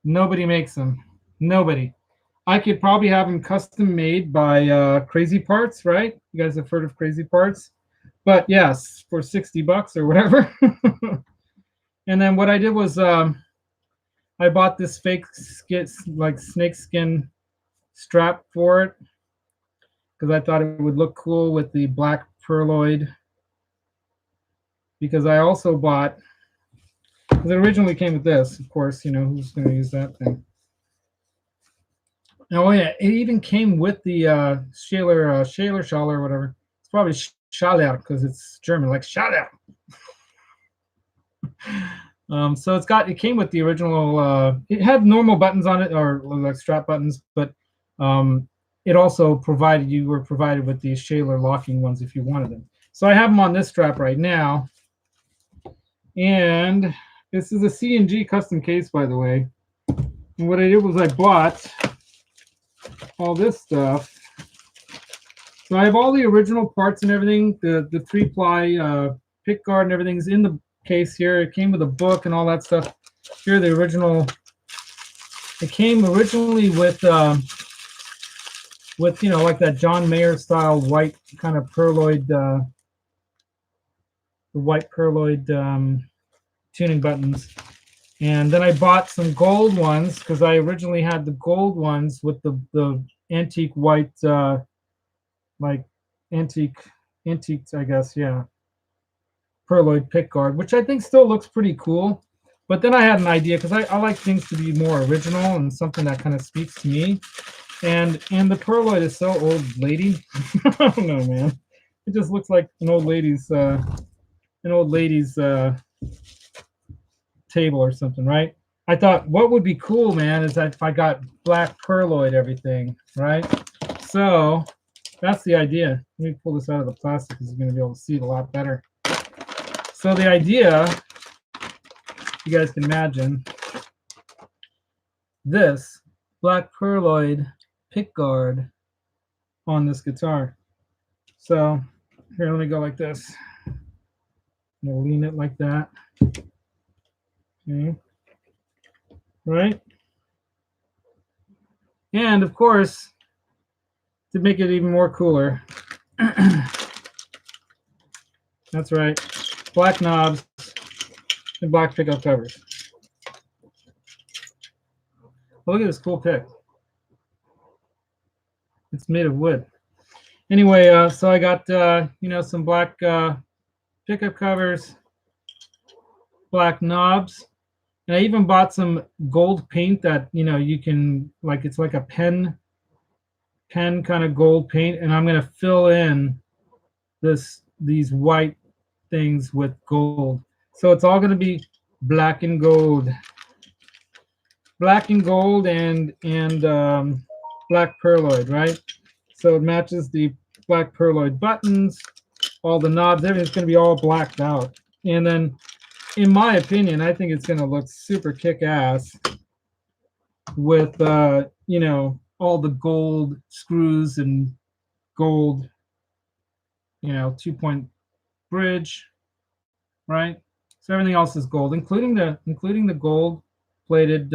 Nobody makes them. Nobody. I could probably have them custom made by Crazy Parts, right? You guys have heard of Crazy Parts? But yes, for 60 bucks or whatever. And then what I did was I bought this fake like snakeskin strap for it because I thought it would look cool with the black pearloid. Because I also bought, because it originally came with this, of course, you know, who's going to use that thing? Oh yeah, it even came with the Schaller, whatever. It's probably Schaller because it's German, like Schaller. So it came with the original. It had normal buttons on it, or like strap buttons, but it also you were provided with the Schaller locking ones if you wanted them. So I have them on this strap right now, and this is a C&G custom case, by the way. And what I did was I bought all this stuff. So I have all the original parts and everything. The 3-ply pick guard and everything's in the case here. It came with a book and all that stuff. Here, the original. It came originally with with, you know, like that John Mayer style white kind of pearloid, the white pearloid tuning buttons. And then I bought some gold ones because I originally had the gold ones with the antique white, like antique, I guess, yeah, pearloid pickguard, which I think still looks pretty cool. But then I had an idea because I like things to be more original and something that kind of speaks to me. And the pearloid is so old lady. I don't know, man. It just looks like an old lady's table or something, right? I thought what would be cool, man, is that if I got black pearloid everything, right? So that's the idea. Let me pull this out of the plastic because you're going to be able to see it a lot better. So the idea, you guys can imagine, this black pearloid pickguard on this guitar. So here, let me go like this. I'm going to lean it like that. Okay. Right? And of course, to make it even more cooler, that's right, black knobs and black pickup covers. Oh, look at this cool pick. It's made of wood. Anyway, so I got you know, some black pickup covers, black knobs, and I even bought some gold paint that, you know, you can, like, it's like a pen kind of gold paint, and I'm going to fill in these white things with gold. So it's all going to be black and gold. Black and gold and black pearloid, right? So it matches the black pearloid buttons, all the knobs, everything's going to be all blacked out. And then, in my opinion, I think it's going to look super kick-ass with, you know, all the gold screws and gold, you know, 2-point bridge, right? So everything else is gold, including the gold plated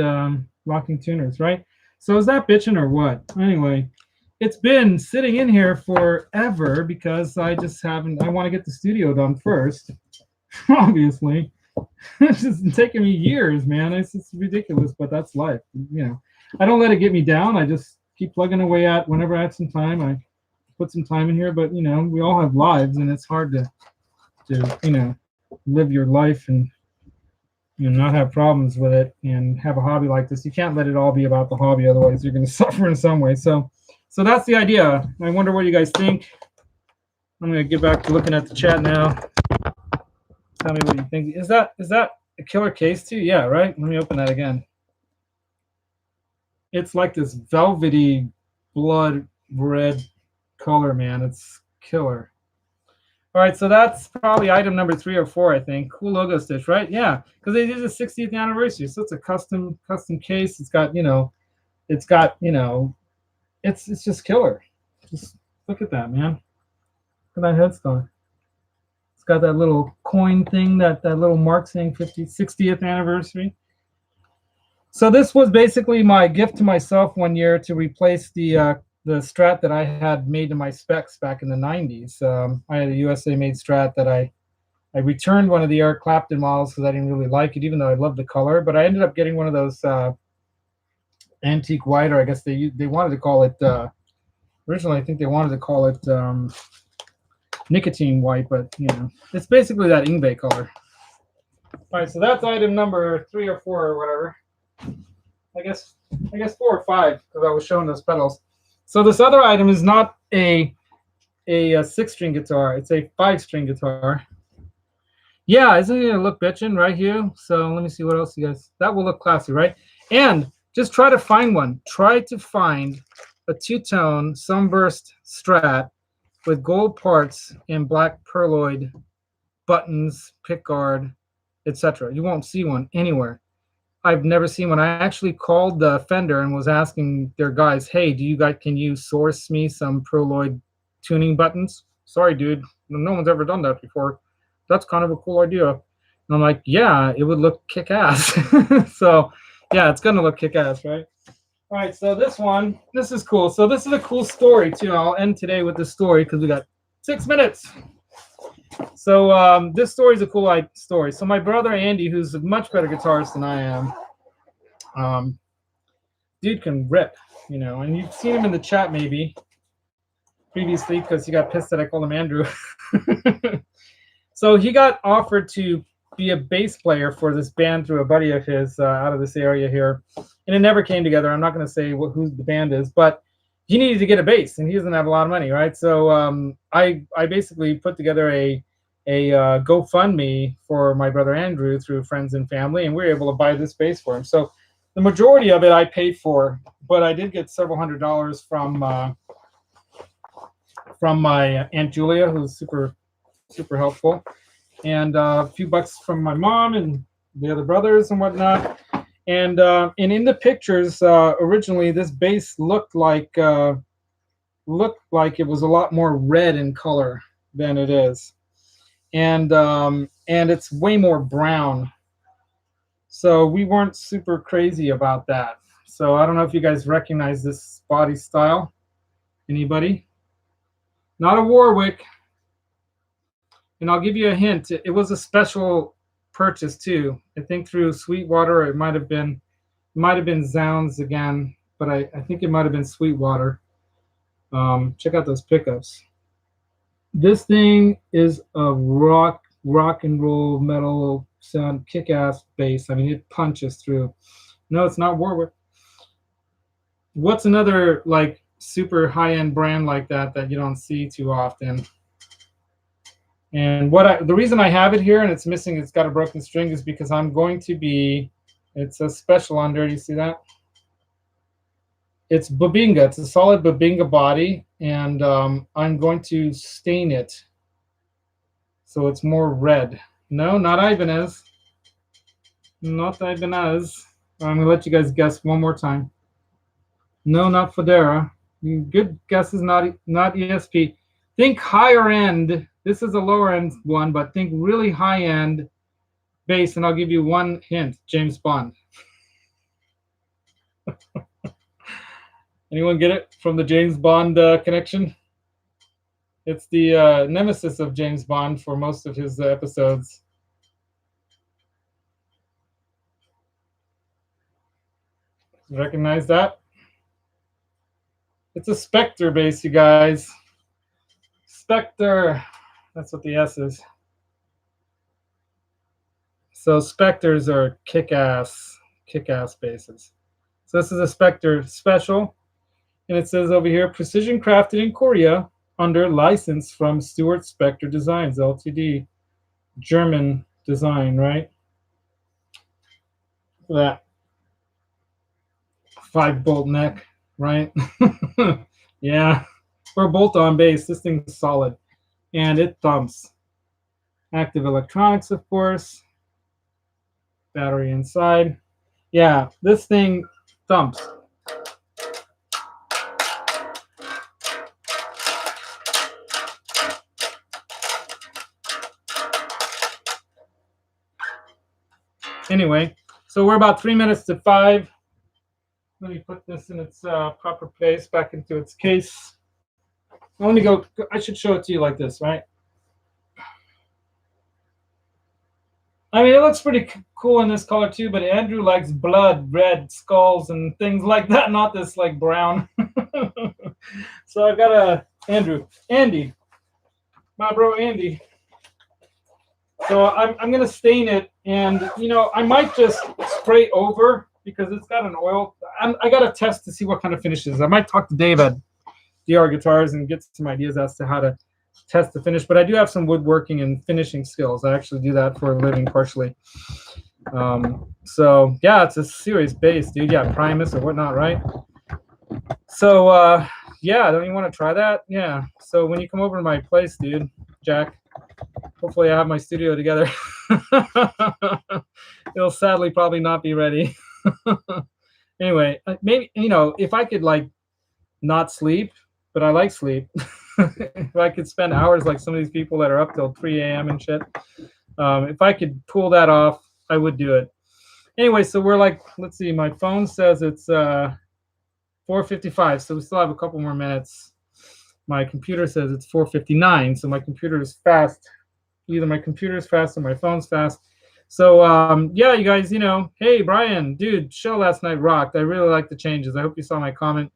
locking tuners, right? So is that bitching or what? Anyway, it's been sitting in here forever because I just haven't. I want to get the studio done first, obviously. It's just taking me years, man. It's ridiculous, but that's life. You know, I don't let it get me down. I just keep plugging away at whenever I have some time. I put some time in here, but you know, we all have lives, and it's hard to you know, live your life and, you know, not have problems with it and have a hobby like this. You can't let it all be about the hobby, otherwise you're going to suffer in some way. So that's the idea. I wonder what you guys think. I'm going to get back to looking at the chat now. Tell me what you think. Is that a killer case too? Yeah, right? Let me open that again. It's like this velvety blood red color, man. It's killer. All right, so that's probably item number 3 or 4, I think. Cool logo stitch, right? Yeah, because it is a 60th anniversary, so it's a custom case. It's got, you know, it's just killer. Just look at that, man. Look at that headstone. It's got that little coin thing, that little mark saying 60th anniversary. So this was basically my gift to myself one year to replace the Strat that I had made to my specs back in the 90s. I had a USA made Strat that I returned one of the Eric Clapton models because I didn't really like it, even though I loved the color. But I ended up getting one of those antique white, or I guess they wanted to call it, originally I think they wanted to call it nicotine white, but you know, it's basically that Ingve color. All right, so that's item number 3 or 4 or whatever. I guess 4 or 5 because I was showing those pedals. So this other item is not a 6-string guitar. It's a 5-string guitar. Yeah, isn't it gonna look bitchin' right here? So let me see what else you guys. That will look classy, right? And just try to find one. Try to find a 2-tone sunburst Strat with gold parts and black pearloid buttons, pickguard, etc. You won't see one anywhere. I've never seen one. I actually called the Fender and was asking their guys, hey, can you source me some pearloid tuning buttons? Sorry, dude, no one's ever done that before. That's kind of a cool idea. And I'm like, yeah, it would look kick-ass. So yeah, it's gonna look kick-ass, right? All right, so this is cool. So this is a cool story too. I'll end today with this story because we got 6 minutes. So this story is a cool story. So my brother Andy, who's a much better guitarist than I am, dude can rip, and you've seen him in the chat maybe previously because he got pissed that I called him Andrew. So he got offered to be a bass player for this band through a buddy of his out of this area here, and it never came together. I'm not going to say who the band is, but he needed to get a bass, and he doesn't have a lot of money, right? So I basically put together a GoFundMe for my brother Andrew through friends and family, and we were able to buy this bass for him. So the majority of it I paid for, but I did get several $100s from my Aunt Julia, who's super helpful, and a few bucks from my mom and the other brothers and whatnot. And in the pictures, originally this bass looked like it was a lot more red in color than it is, and it's way more brown. So we weren't super crazy about that. So I don't know if you guys recognize this body style. Anybody? Not a Warwick. And I'll give you a hint. It was a special purchase too. I think through Sweetwater. It might have been Zounds again, but I think it might have been Sweetwater. Check out those pickups. This thing is a rock and roll metal sound, kick-ass bass. I mean, it punches through. No, it's not Warwick. What's another like super high-end brand like that you don't see too often? And the reason I have it here and it's missing, it's got a broken string, is because I'm going to be, it's a special on there. You see that? It's Bubinga. It's a solid Bubinga body, and I'm going to stain it so it's more red. No, not Ibanez. Not Ibanez. I'm going to let you guys guess one more time. No, not Federa. Good guesses, not ESP. Think higher end. This is a lower end one, but think really high end bass, and I'll give you one hint. James Bond. Anyone get it from the James Bond connection? It's the nemesis of James Bond for most of his episodes. Recognize that? It's a Spectre bass, you guys. Spectre. That's what the S is. So Spectres are kick-ass basses. So this is a Spectre special. And it says over here, precision crafted in Korea under license from Stuart Spectre Designs, Ltd. German design, right? That 5-bolt neck, right? Yeah. For a bolt-on bass, this thing's solid. And it thumps. Active electronics, of course. Battery inside. Yeah, this thing thumps. Anyway, so we're about 3 minutes to 5. Let me put this in its proper place, back into its case. Let me go. I should show it to you like this, right? I mean, it looks pretty cool in this color too, but Andrew likes blood, red skulls, and things like that, not this like brown. So I've got Andy, my bro Andy. So I'm gonna stain it, and I might just spray over because it's got an oil. I gotta test to see what kind of finish it is. I might talk to Dave at DR Guitars and get some ideas as to how to test the finish. But I do have some woodworking and finishing skills. I actually do that for a living partially. So yeah, it's a serious bass, dude. Yeah, Primus or whatnot, right? So yeah, don't you want to try that? Yeah. So when you come over to my place, dude, Jack. Hopefully I have my studio together. It'll sadly probably not be ready. Anyway, maybe, if I could like not sleep, but I like sleep. If I could spend hours like some of these people that are up till 3 a.m. and shit. If I could pull that off, I would do it. Anyway, so we're like, let's see, my phone says it's 4:55. So we still have a couple more minutes. My computer says it's 4:59, so my computer is fast. Either my computer is fast or my phone's fast. So yeah, you guys, hey Brian, dude, show last night rocked. I really like the changes. I hope you saw my comment.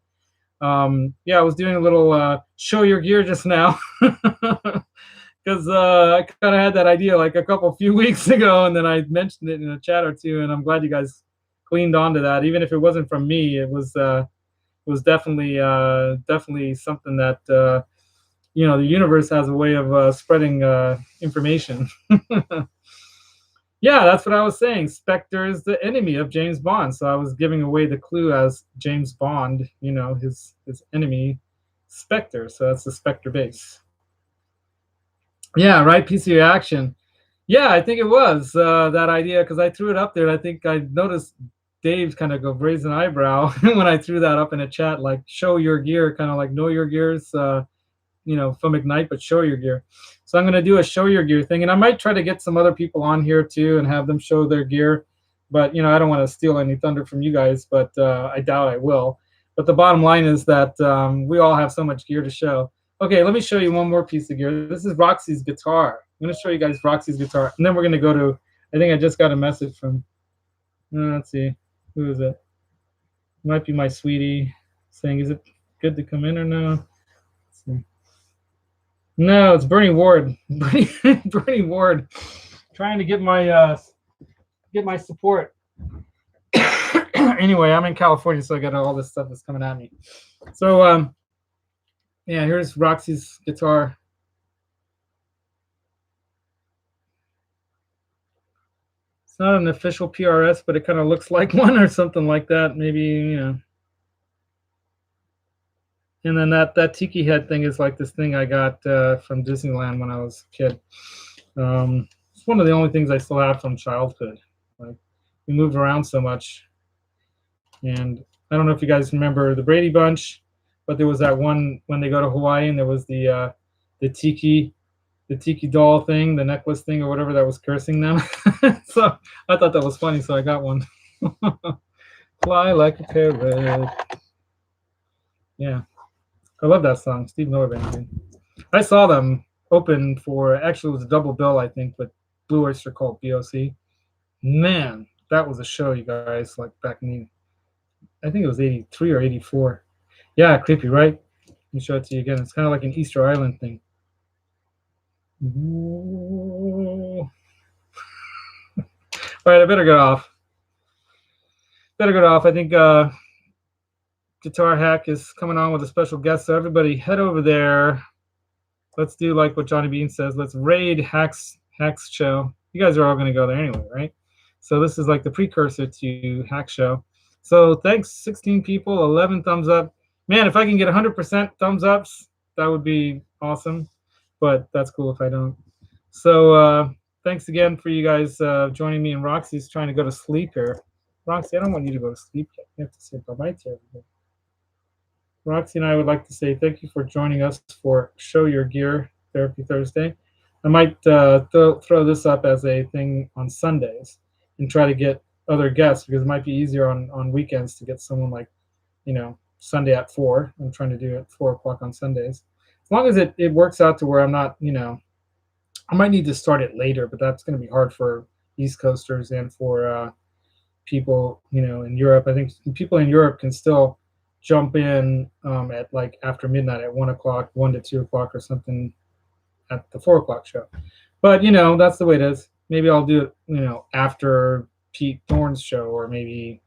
Yeah, I was doing a little show your gear just now because I kind of had that idea like a few weeks ago, and then I mentioned it in a chat or two, and I'm glad you guys cleaned onto that. Even if it wasn't from me, it was definitely something that the universe has a way of spreading information. Yeah, that's what I was saying. Spectre is the enemy of James Bond. So I was giving away the clue as James Bond, his enemy, Spectre. So that's the Spectre base. Yeah, right. PC reaction. Yeah, I think it was that idea because I threw it up there. I think I noticed Dave kind of go raise an eyebrow when I threw that up in a chat, like show your gear, kind of like know your gears. From Ignite, but show your gear. So I'm going to do a show your gear thing, and I might try to get some other people on here too and have them show their gear. But I don't want to steal any thunder from you guys, but I doubt I will. But the bottom line is that we all have so much gear to show. Okay, let me show you one more piece of gear. This is Roxy's guitar. I'm going to show you guys Roxy's guitar, and then we're going to go to. I think I just got a message from. Let's see, who is it? It might be my sweetie saying, "Is it good to come in or no?" Let's see. No, it's Bernie Ward. Bernie Ward, trying to get my support. Anyway, I'm in California, so I got all this stuff that's coming at me. So yeah, here's Roxy's guitar. It's not an official PRS, but it kind of looks like one or something like that. Maybe And then that tiki head thing is like this thing I got from Disneyland when I was a kid. It's one of the only things I still have from childhood. Like we moved around so much, and I don't know if you guys remember the Brady Bunch, but there was that one when they go to Hawaii, and there was the tiki doll thing, the necklace thing, or whatever that was cursing them. So I thought that was funny, so I got one. Fly like a parrot. Yeah. I love that song, Steve Miller Band. I saw them open for, actually it was a double bill, I think, with Blue Oyster Cult, BOC. Man, that was a show, you guys, like back in, I think it was 83 or 84. Yeah, creepy, right? Let me show it to you again. It's kind of like an Easter Island thing. Ooh. All right, I better get off. I think Guitar Hack is coming on with a special guest, so everybody head over there. Let's do like what Johnny Bean says. Let's raid Hack's show. You guys are all going to go there anyway, right? So this is like the precursor to Hack Show. So thanks, 16 people, 11 thumbs up. Man, if I can get 100% thumbs ups, that would be awesome. But that's cool if I don't. So thanks again for you guys joining me. And Roxy's trying to go to sleep here. Roxy, I don't want you to go to sleep yet. You have to say bye-bye to everybody. Roxy and I would like to say thank you for joining us for Show Your Gear Therapy Thursday. I might throw this up as a thing on Sundays and try to get other guests because it might be easier on weekends to get someone like, Sunday at 4. I'm trying to do it at 4 o'clock on Sundays. As long as it works out to where I'm not, I might need to start it later, but that's going to be hard for East Coasters and for people, in Europe. I think people in Europe can still jump in at like after midnight at 1 o'clock, 1 to 2 o'clock or something at the 4 o'clock show. But, that's the way it is. Maybe I'll do it, after Pete Thorne's show or maybe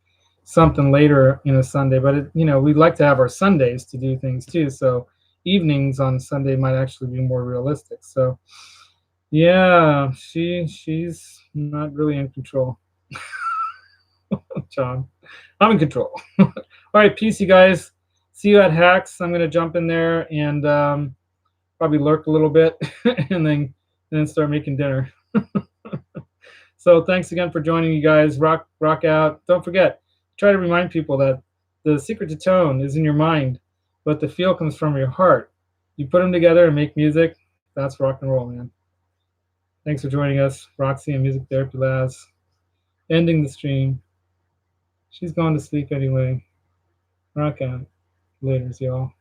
something later, Sunday. But, we'd like to have our Sundays to do things too. So evenings on Sunday might actually be more realistic. So, yeah, she's not really in control. John, I'm in control. All right, peace, you guys. See you at Hacks. I'm gonna jump in there and probably lurk a little bit, and then start making dinner. So thanks again for joining, you guys. Rock out. Don't forget. Try to remind people that the secret to tone is in your mind, but the feel comes from your heart. You put them together and make music. That's rock and roll, man. Thanks for joining us, Roxy and Music Therapy Laz. Ending the stream. She's gone to sleep anyway. Rock out. Laters, y'all.